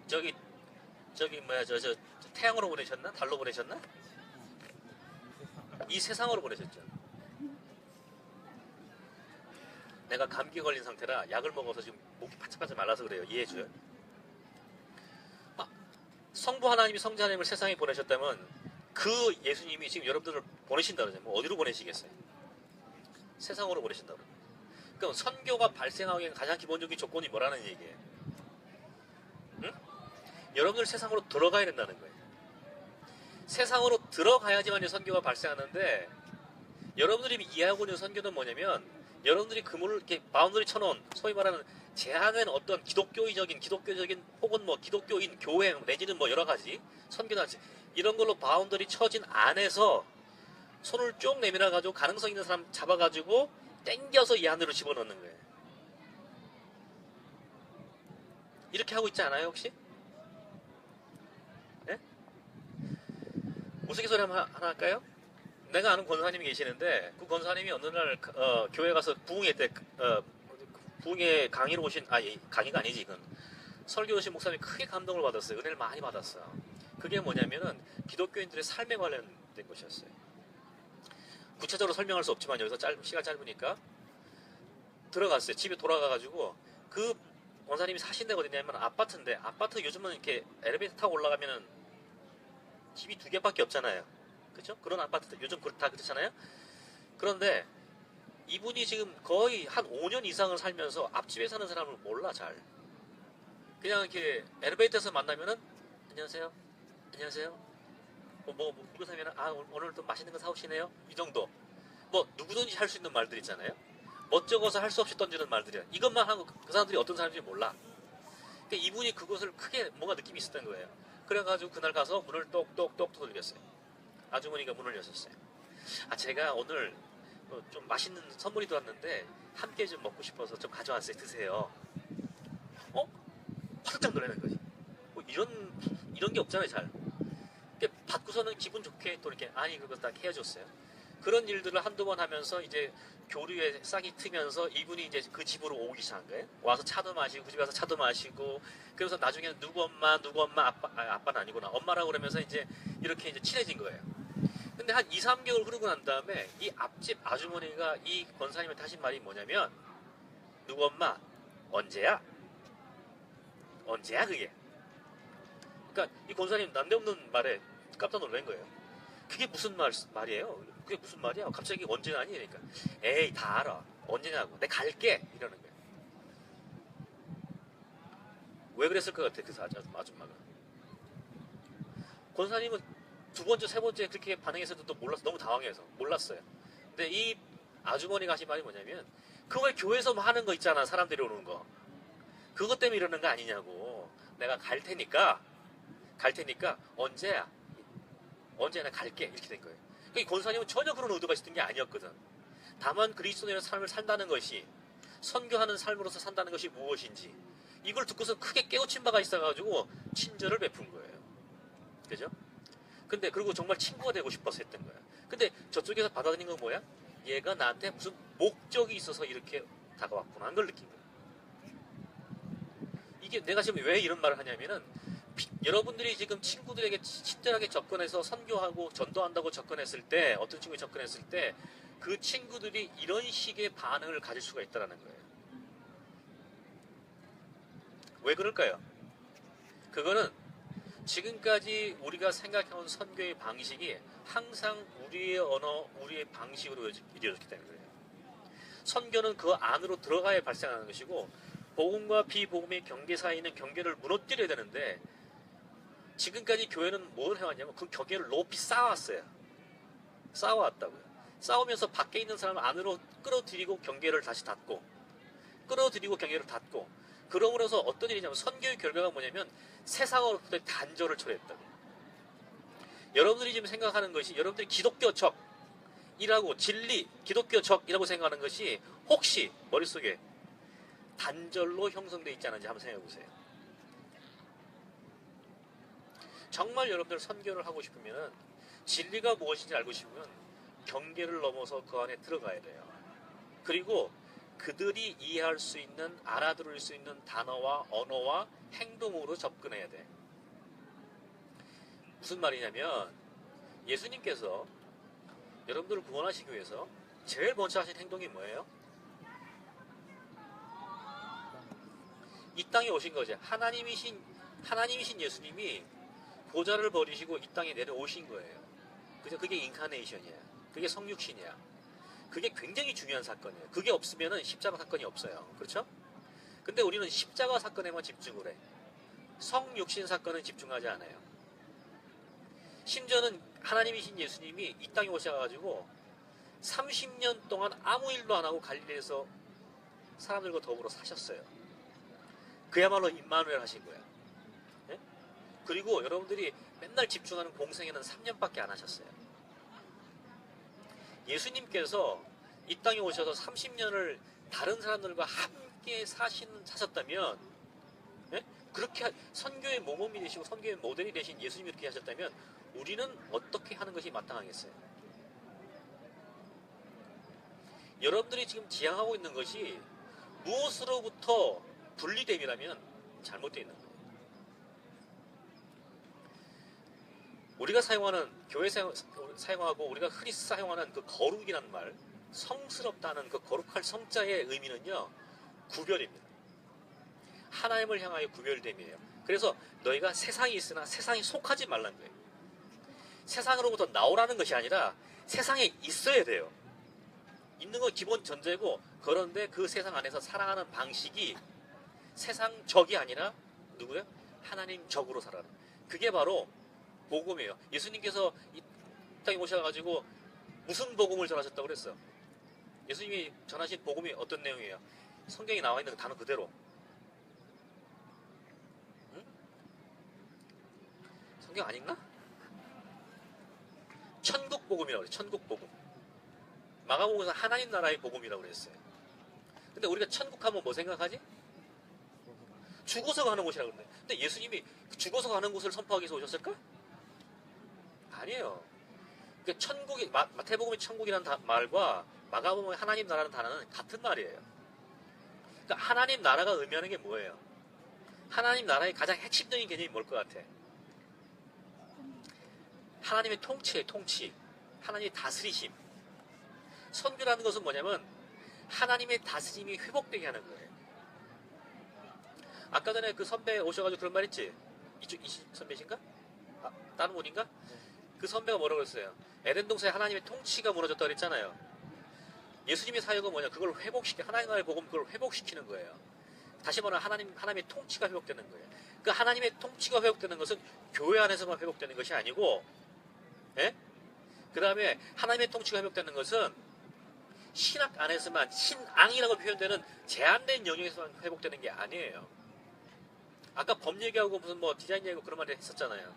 저기 뭐야 저 태양으로 보내셨나? 달로 보내셨나? 이 세상으로 보내셨죠. 내가 감기 걸린 상태라 약을 먹어서 지금 목이 바짝바짝 말라서 그래요. 이해해줘요. 성부 하나님이 성자 하나님을 세상에 보내셨다면 그 예수님이 지금 여러분들을 보내신다 그러잖아요. 뭐 어디로 보내시겠어요? 세상으로 보내신다 그러죠. 그럼 선교가 발생하기 위한 가장 기본적인 조건이 뭐라는 얘기예요? 응? 여러분들 세상으로 들어가야 된다는 거예요. 세상으로 들어가야지만 선교가 발생하는데 여러분들이 이해하고 있는 선교는 뭐냐면 여러분들이 그물을 이렇게 바운더리 쳐놓은 소위 말하는 제한된 어떤 기독교적인 혹은 뭐 기독교인 교회 내지는 뭐 여러 가지 선교단체 이런 걸로 바운더리 쳐진 안에서 손을 쭉 내밀어 가지고 가능성 있는 사람 잡아가지고 땡겨서 이 안으로 집어넣는 거예요. 이렇게 하고 있지 않아요 혹시? 예? 우스갯소리 하나 할까요? 내가 아는 권사님이 계시는데 그 권사님이 어느 날 교회 가서 부흥회 때 부흥회 강의로 오신 강의가 아니지 이건 설교 오신 목사님이 크게 감동을 받았어요. 은혜를 많이 받았어요. 그게 뭐냐면은 기독교인들의 삶에 관련된 것이었어요. 구체적으로 설명할 수 없지만 여기서 시간 짧으니까 들어갔어요. 집에 돌아가가지고 그 원사님이 사신 데가 어디냐면 아파트인데 아파트 요즘은 이렇게 엘리베이터 타고 올라가면은 집이 2개밖에 없잖아요. 그렇죠? 그런 아파트들 요즘 다 그렇잖아요. 그런데 이분이 지금 거의 한 5년 이상을 살면서 앞집에 사는 사람을 몰라 잘. 그냥 이렇게 엘리베이터에서 만나면은 안녕하세요. 누구 사면은 오늘 또 맛있는 거 사오시네요. 이 정도. 뭐 누구든지 할 수 있는 말들 있잖아요. 멋쩍어서 할 수 없이 던지는 말들이야. 이것만 하고 그 사람들이 어떤 사람인지 몰라. 그러니까 이분이 그것을 크게 뭔가 느낌이 있었던 거예요. 그래가지고 그날 가서 문을 똑똑똑 두들겼어요. 아주머니가 문을 여셨어요. 제가 오늘 좀 맛있는 선물이 들어왔는데 함께 좀 먹고 싶어서 좀 가져왔어요. 드세요. 화들짝 놀라는 거지. 뭐 이런 게 없잖아요, 잘. 받고서는 기분 좋게 또 이렇게 그거 다 헤어졌어요. 그런 일들을 한두 번 하면서 이제 교류에 싹이 트면서 이분이 이제 그 집으로 오기 시작한 거예요. 와서 차도 마시고 그 집에 가서 차도 마시고 그래서 나중에는 누구 엄마 아빠는 아니구나 엄마라고 그러면서 이제 이렇게 이제 친해진 거예요. 근데 한 2-3개월 흐르고 난 다음에 이 앞집 아주머니가 이 권사님한테 하신 말이 뭐냐면 누구 엄마 언제야 그게. 그러니까 이 권사님 난데없는 말에 깜짝 놀란 거예요. 그게 무슨 말이에요? 그게 무슨 말이야? 갑자기 언제나니? 그러니까 에이 다 알아. 언제냐고. 내가 갈게. 이러는 거예요. 왜 그랬을 것 같아 그 아줌마가. 권사님은 두 번째 세 번째 그렇게 반응했어도 또 몰랐어. 너무 당황해서 몰랐어요. 근데 이 아주머니가 하신 말이 뭐냐면 그걸 교회에서 뭐 하는 거 있잖아. 사람들이 오는 거. 그것 때문에 이러는 거 아니냐고. 내가 갈 테니까 언제야 내가 갈게. 이렇게 된 거예요. 그러니까 이 권사님은 전혀 그런 의도가 있었던 게 아니었거든. 다만 그리스도인의 삶을 산다는 것이 선교하는 삶으로서 산다는 것이 무엇인지 이걸 듣고서 크게 깨우친 바가 있어가지고 친절을 베푼 거예요. 그죠? 근데 그리고 정말 친구가 되고 싶어서 했던 거야. 근데 저쪽에서 받아들인 건 뭐야? 얘가 나한테 무슨 목적이 있어서 이렇게 다가왔구나 하는 걸 느낀 거야. 이게 내가 지금 왜 이런 말을 하냐면은 여러분들이 지금 친구들에게 친절하게 접근해서 선교하고 전도한다고 접근했을 때 어떤 친구에 접근했을 때 그 친구들이 이런 식의 반응을 가질 수가 있다는 거예요. 왜 그럴까요? 그거는 지금까지 우리가 생각해온 선교의 방식이 항상 우리의 언어, 우리의 방식으로 이루어졌기 때문에 그래요. 선교는 그 안으로 들어가야 발생하는 것이고 복음과 비복음의 경계 사이에 있는 경계를 무너뜨려야 되는데 지금까지 교회는 뭘 해왔냐면 그 경계를 높이 쌓아왔어요. 쌓아왔다고요. 쌓으면서 밖에 있는 사람을 안으로 끌어들이고 경계를 다시 닫고 끌어들이고 경계를 닫고 그러므로서 어떤 일이냐면 선교의 결과가 뭐냐면 세상으로부터의 단절을 초래했다고요. 여러분들이 지금 생각하는 것이 여러분들이 기독교적이라고 진리, 기독교적이라고 생각하는 것이 혹시 머릿속에 단절로 형성되어 있지 않은지 한번 생각해 보세요. 정말 여러분들 선교를 하고 싶으면 진리가 무엇인지 알고 싶으면 경계를 넘어서 그 안에 들어가야 돼요. 그리고 그들이 이해할 수 있는 알아들을 수 있는 단어와 언어와 행동으로 접근해야 돼. 무슨 말이냐면 예수님께서 여러분들을 구원하시기 위해서 제일 먼저 하신 행동이 뭐예요? 이 땅에 오신 거죠. 하나님이신 예수님이 보좌를 버리시고 이 땅에 내려오신 거예요. 그게 인카네이션이야. 그게 성육신이야. 그게 굉장히 중요한 사건이에요. 그게 없으면 십자가 사건이 없어요. 그렇죠? 근데 우리는 십자가 사건에만 집중을 해. 성육신 사건은 집중하지 않아요. 심지어는 하나님이신 예수님이 이 땅에 오셔가지고 30년 동안 아무 일도 안 하고 갈릴리에서 사람들과 더불어 사셨어요. 그야말로 임마누엘 하신 거야. 예? 그리고 여러분들이 맨날 집중하는 공생애는 3년밖에 안 하셨어요. 예수님께서 이 땅에 오셔서 30년을 다른 사람들과 함께 사셨다면, 예? 그렇게 선교의 모범이 되시고 선교의 모델이 되신 예수님이 그렇게 하셨다면 우리는 어떻게 하는 것이 마땅하겠어요? 여러분들이 지금 지향하고 있는 것이 무엇으로부터 분리됨이라면 잘못되어 있는 거예요. 우리가 사용하는 교회 사용하고 우리가 흔히 사용하는 그 거룩이라는 말, 성스럽다는 그 거룩할 성자의 의미는요, 구별입니다. 하나님을 향하여 구별됨이에요. 그래서 너희가 세상에 있으나 세상에 속하지 말라는 거예요. 세상으로부터 나오라는 것이 아니라 세상에 있어야 돼요. 있는 건 기본 전제고, 그런데 그 세상 안에서 살아가는 방식이 세상적이 아니라 누구예요? 하나님적으로 살아가는. 그게 바로 복음이에요. 예수님께서 이 땅에 오셔가지고 무슨 복음을 전하셨다고 그랬어요? 예수님이 전하신 복음이 어떤 내용이에요? 성경에 나와 있는 단어 그대로. 응? 성경 안 읽나? 천국 복음이라고 그래요. 천국 복음. 마가복음에서 하나님 나라의 복음이라고 그랬어요. 근데 우리가 천국 하면 뭐 생각하지? 죽어서 가는 곳이라고 그러는데, 근데 예수님이 죽어서 가는 곳을 선포하기 위해서 오셨을까? 아니에요. 그러니까 천국이, 마태복음의 천국이라는 말과 마가복음의 하나님 나라는 단어는 같은 말이에요. 그러니까 하나님 나라가 의미하는 게 뭐예요? 하나님 나라의 가장 핵심적인 개념이 뭘 것 같아? 하나님의 통치예요, 통치. 하나님의 다스리심. 선교라는 것은 뭐냐면 하나님의 다스림이 회복되게 하는 거예요. 아까 전에 그 선배 오셔가지고 그런 말 했지? 이 선배신가? 아, 다른 분인가? 그 선배가 뭐라고 그랬어요? 에덴 동산에 하나님의 통치가 무너졌다고 그랬잖아요. 예수님의 사역은 뭐냐? 그걸 하나님 나라의 복음 그걸 회복시키는 거예요. 다시 말하면 하나님의 통치가 회복되는 거예요. 그 하나님의 통치가 회복되는 것은 교회 안에서만 회복되는 것이 아니고, 예? 그 다음에 하나님의 통치가 회복되는 것은 신학 안에서만, 신앙이라고 표현되는 제한된 영역에서만 회복되는 게 아니에요. 아까 법 얘기하고 무슨 뭐 디자인 얘기하고 그런 말을 했었잖아요.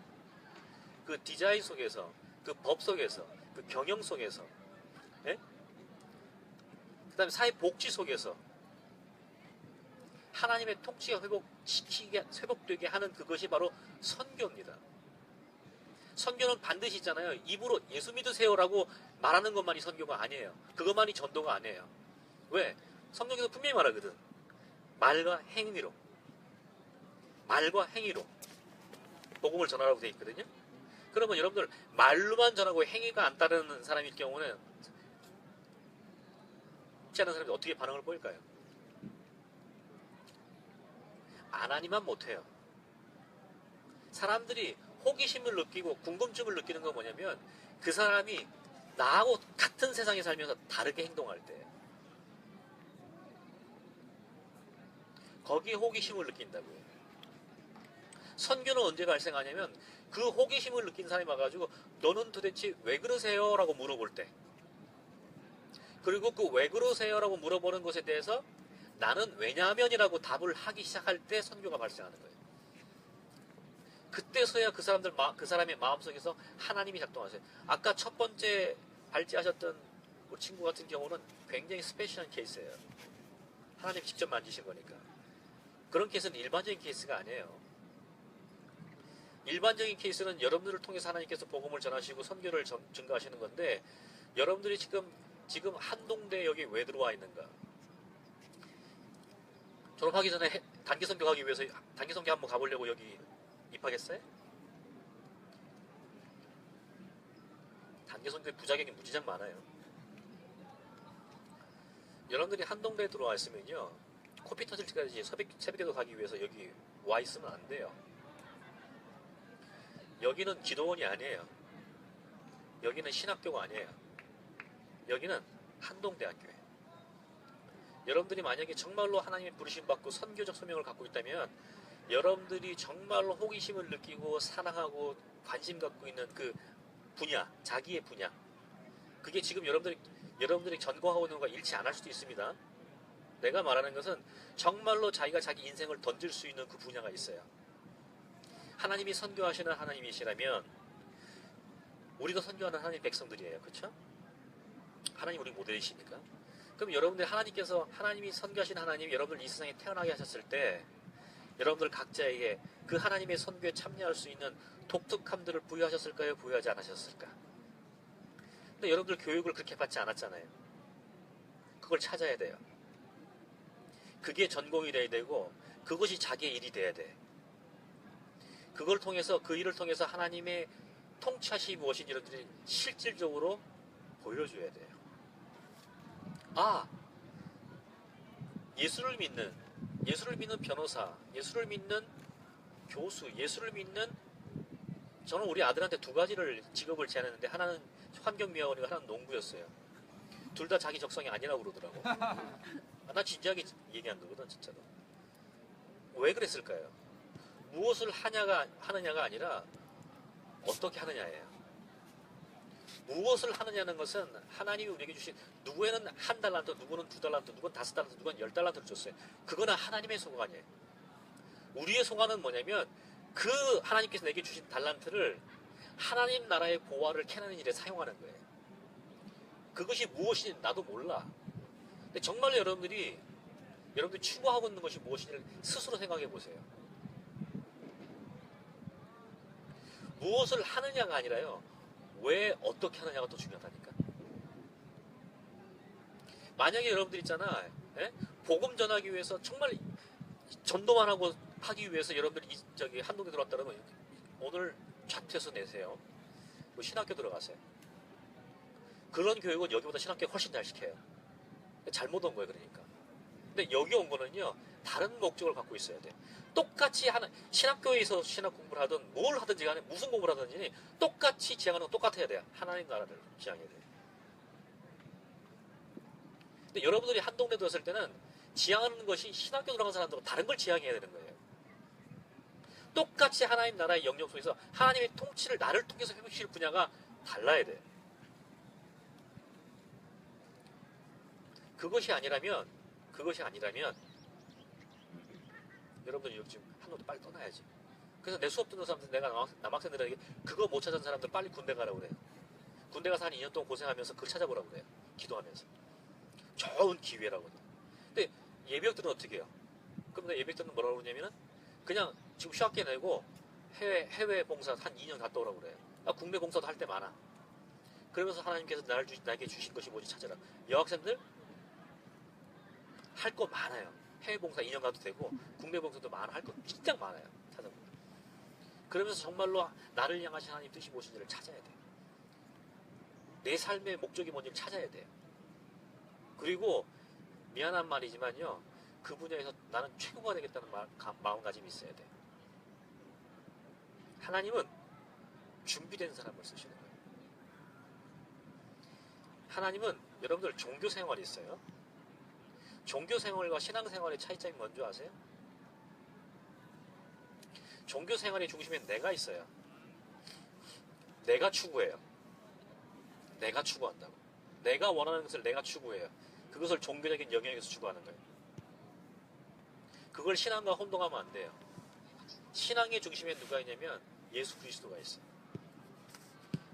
그 디자인 속에서, 그 법 속에서, 그 경영 속에서, 예? 그 다음에 사회 복지 속에서 하나님의 통치가 회복되게 하는 그것이 바로 선교입니다. 선교는 반드시 있잖아요. 입으로 예수 믿으세요라고 말하는 것만이 선교가 아니에요. 그것만이 전도가 아니에요. 왜? 성경에서 분명히 말하거든. 말과 행위로 복음을 전하라고 되어 있거든요. 그러면 여러분들 말로만 전하고 행위가 안 따르는 사람일 경우는 믿지 않는 사람이 어떻게 반응을 보일까요? 안 하니만 못해요. 사람들이 호기심을 느끼고 궁금증을 느끼는 건 뭐냐면 그 사람이 나하고 같은 세상에 살면서 다르게 행동할 때 거기에 호기심을 느낀다고요. 선교는 언제 발생하냐면 그 호기심을 느낀 사람이 와가지고 너는 도대체 왜 그러세요? 라고 물어볼 때, 그리고 그 왜 그러세요? 라고 물어보는 것에 대해서 나는 왜냐면이라고 답을 하기 시작할 때 선교가 발생하는 거예요. 그때서야 그 사람의 마음속에서 하나님이 작동하세요. 아까 첫 번째 발제하셨던 우리 친구 같은 경우는 굉장히 스페셜한 케이스예요. 하나님 직접 만지신 거니까. 그런 케이스는 일반적인 케이스가 아니에요. 일반적인 케이스는 여러분들을 통해서 하나님께서 복음을 전하시고 선교를 증거하시는 건데, 여러분들이 지금 한동대 여기 왜 들어와 있는가? 졸업하기 전에 단기 선교 가기 위해서 단기 선교 한번 가보려고 여기 입학했어요? 단기 선교에 부작용이 무지장 많아요. 여러분들이 한동대에 들어와 있으면요, 코피 터질 때까지 새벽에도 가기 위해서 여기 와 있으면 안 돼요. 여기는 기도원이 아니에요. 여기는 신학교가 아니에요. 여기는 한동대학교예요. 여러분들이 만약에 정말로 하나님의 부르심 받고 선교적 소명을 갖고 있다면, 여러분들이 정말로 호기심을 느끼고 사랑하고 관심 갖고 있는 그 분야, 자기의 분야, 그게 지금 여러분들이 전공하고 있는 것과 일치 안 할 수도 있습니다. 내가 말하는 것은 정말로 자기가 자기 인생을 던질 수 있는 그 분야가 있어요. 하나님이 선교하시는 하나님이시라면 우리도 선교하는 하나님 백성들이에요. 그렇죠? 하나님 우리 모델이시니까. 그럼 여러분들 하나님이 선교하신 하나님, 여러분들 이 세상에 태어나게 하셨을 때 여러분들 각자에게 그 하나님의 선교에 참여할 수 있는 독특함들을 부여하셨을까요? 부여하지 않으셨을까? 근데 여러분들 교육을 그렇게 받지 않았잖아요. 그걸 찾아야 돼요. 그게 전공이 돼야 되고 그것이 자기의 일이 돼야 돼. 그걸 통해서, 그 일을 통해서 하나님의 통치하심이 무엇인지 여러분들이 실질적으로 보여줘야 돼요. 아, 예수를 믿는 변호사, 예수를 믿는 교수, 예수를 믿는, 저는 우리 아들한테 두 가지를 직업을 제안했는데 하나는 환경미화원이고 하나는 농부였어요. 둘 다 자기 적성이 아니라고 그러더라고. 나 진지하게 얘기한 거거든, 진짜로. 왜 그랬을까요? 무엇을 하느냐가 아니라 어떻게 하느냐예요. 무엇을 하느냐는 것은 하나님이 우리에게 주신, 누구에는 1달란트, 누구는 2달란트, 누구는 5달란트, 누구는 10달란트를 줬어요. 그거는 하나님의 소관이에요. 우리의 소관은 뭐냐면 그 하나님께서 내게 주신 달란트를 하나님 나라의 보화를 캐내는 일에 사용하는 거예요. 그것이 무엇인지 나도 몰라. 근데 정말 여러분들이 추구하고 있는 것이 무엇인지를 스스로 생각해 보세요. 무엇을 하느냐가 아니라요, 왜 어떻게 하느냐가 더 중요하다니까. 만약에 여러분들 있잖아, 복음 전하기 위해서 정말 전도만 하기 위해서 여러분들이 한동대 들어왔다 그러면 오늘 좌퇴서 내세요. 뭐 신학교 들어가세요. 그런 교육은 여기보다 신학교 훨씬 잘 시켜요. 잘못 온 거예요, 그러니까. 근데 여기 온 거는요, 다른 목적을 갖고 있어야 돼. 똑같이 신학교에서 신학 공부를 하든 뭘 하든지 간에 무슨 공부를 하든지 똑같이 지향하는 건 똑같아야 돼요. 하나님 나라를 지향해야 돼요. 근데 여러분들이 한동대 들었을 때는 지향하는 것이 신학교 들어간 사람들과 다른 걸 지향해야 되는 거예요. 똑같이 하나님 나라의 영역 속에서 하나님의 통치를 나를 통해서 회복시킬 분야가 달라야 돼요. 그것이 아니라면 여러분들 지금 한동대 빨리 떠나야지. 그래서 내 수업 듣는 사람들, 내가 남학생들에게 그거 못 찾은 사람들 빨리 군대 가라고 그래요. 군대 가서 한 2년 동안 고생하면서 그걸 찾아보라고 그래요. 기도하면서. 좋은 기회라고. 근데 예비역들은 어떻게 해요? 그럼 예비역들은 뭐라고 그러냐면은 그냥 지금 휴학기 내고 해외 봉사 한 2년 갔다 오라고 그래요. 나 국내 봉사도 할 때 많아. 그러면서 하나님께서 나에게 주신 것이 뭐지 찾아라. 여학생들 할 거 많아요. 해외 봉사 2년 가도 되고 국내 봉사도 할 거 진짜 많아요. 찾아보면. 그러면서 정말로 나를 향하신 하나님 뜻이 무엇인지를 찾아야 돼요. 내 삶의 목적이 뭔지를 찾아야 돼요. 그리고 미안한 말이지만요. 그 분야에서 나는 최고가 되겠다는 마음가짐이 있어야 돼. 하나님은 준비된 사람을 쓰시는 거예요. 하나님은 여러분들 종교 생활이 있어요. 종교 생활과 신앙 생활의 차이점이 뭔지 아세요? 종교 생활의 중심에 내가 있어요. 내가 추구해요. 내가 추구한다고. 내가 원하는 것을 내가 추구해요. 그것을 종교적인 영역에서 추구하는 거예요. 그걸 신앙과 혼동하면 안 돼요. 신앙의 중심에 누가 있냐면 예수 그리스도가 있어요.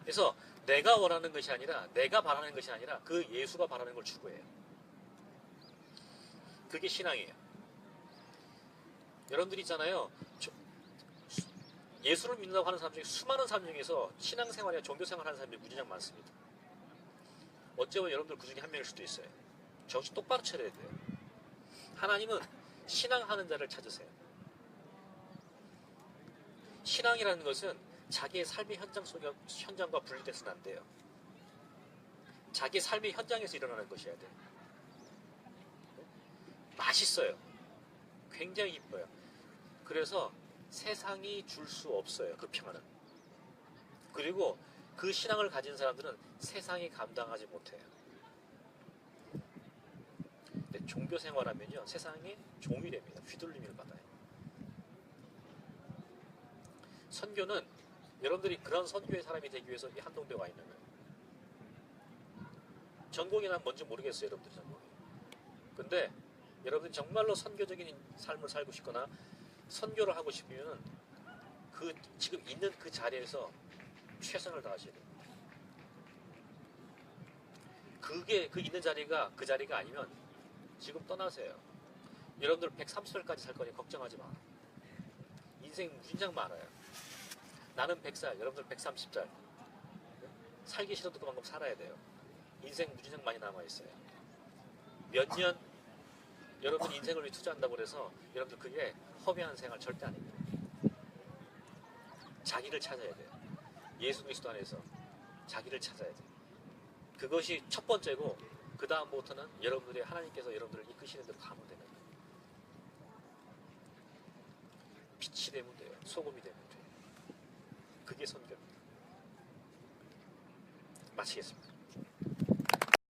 그래서 내가 원하는 것이 아니라 내가 바라는 것이 아니라 그 예수가 바라는 걸 추구해요. 그게 신앙이에요. 여러분들 있잖아요. 예수를 믿는다고 하는 사람 중에 수많은 사람 중에서 신앙생활이나 종교생활 하는 사람들이 무지장 많습니다. 어쩌면 여러분들 그 중에 한 명일 수도 있어요. 정신 똑바로 차려야 돼요. 하나님은 신앙하는 자를 찾으세요. 신앙이라는 것은 자기의 삶의 현장과 분리돼서는 안 돼요. 자기 삶의 현장에서 일어나는 것이어야 돼요. 맛있어요. 굉장히 이뻐요. 그래서 세상이 줄 수 없어요. 그 평안은. 그리고 그 신앙을 가진 사람들은 세상이 감당하지 못해요. 근데 종교 생활하면요. 세상에 종이 됩니다. 휘둘림을 받아요. 선교는 여러분들이 그런 선교의 사람이 되기 위해서 이 한동대에 와 있는 거예요. 전공이 난 뭔지 모르겠어요. 여러분들 전공이. 근데 여러분들이 정말로 선교적인 삶을 살고 싶거나 선교를 하고 싶으면 그 지금 있는 그 자리에서 최선을 다하셔야 돼요. 그게 그 있는 자리가 그 자리가 아니면 지금 떠나세요. 여러분들 130살까지 살 거니 걱정하지 마. 인생 무진장 많아요. 나는 100살, 여러분들 130살. 살기 싫어도 그만큼 살아야 돼요. 인생 무진장 많이 남아있어요. 몇 년 여러분 인생을 위해 투자한다고 해서 여러분들 그게 허비한 생활 절대 아닙니다. 자기를 찾아야 돼요. 예수 그리스도 안에서 자기를 찾아야 돼요. 그것이 첫 번째고 그 다음부터는 여러분들이 하나님께서 여러분들을 이끄시는 대로 가면 되는 거예요. 빛이 되면 돼요. 소금이 되면 돼요. 그게 선교입니다. 마치겠습니다.